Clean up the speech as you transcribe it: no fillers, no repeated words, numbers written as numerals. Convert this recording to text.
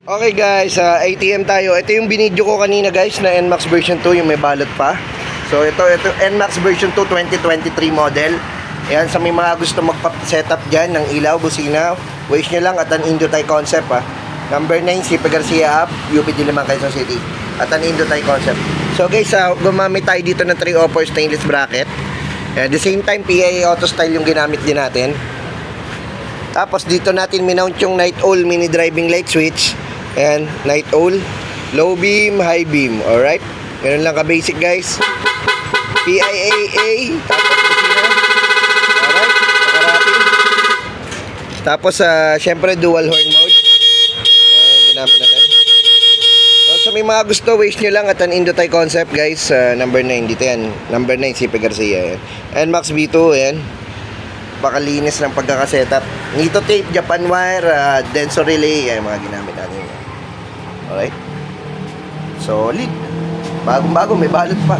Okay guys, ATM tayo. Ito yung binidyo ko kanina guys na NMAX version 2, yung may balot pa. So ito NMAX version 2 2023 model. Ayan, sa may mga gusto magpa-setup dyan ng ilaw, busina, waste nyo lang at an Indotai concept ha. Number 9, Sipa Garcia Ave, UP Diliman, Quezon City. At an Indotai concept. So guys, gumamit tayo dito ng 304 stainless bracket. At the same time, PIA Auto Style yung ginamit din natin. Tapos dito natin minount yung night owl mini driving light switch. And night owl, low beam, high beam. Alright? Ganun lang ka-basic guys. PIAA. Tapos busina. Alright? Nakarating. Tapos syempre dual horn mode. Ayan, ginamit natin. So sa may mga gusto, waste nyo lang at an Indotai concept guys. Number 9 dito yan. Number 9, Sipa Garcia. NMAX V2. Ayan. Pakalinis ng pagkakasetup. Nito tape, Japan wire, Denso relay. Ayan, mga ginamit natin. Alright? Solid. Bagong-bago, may balot pa.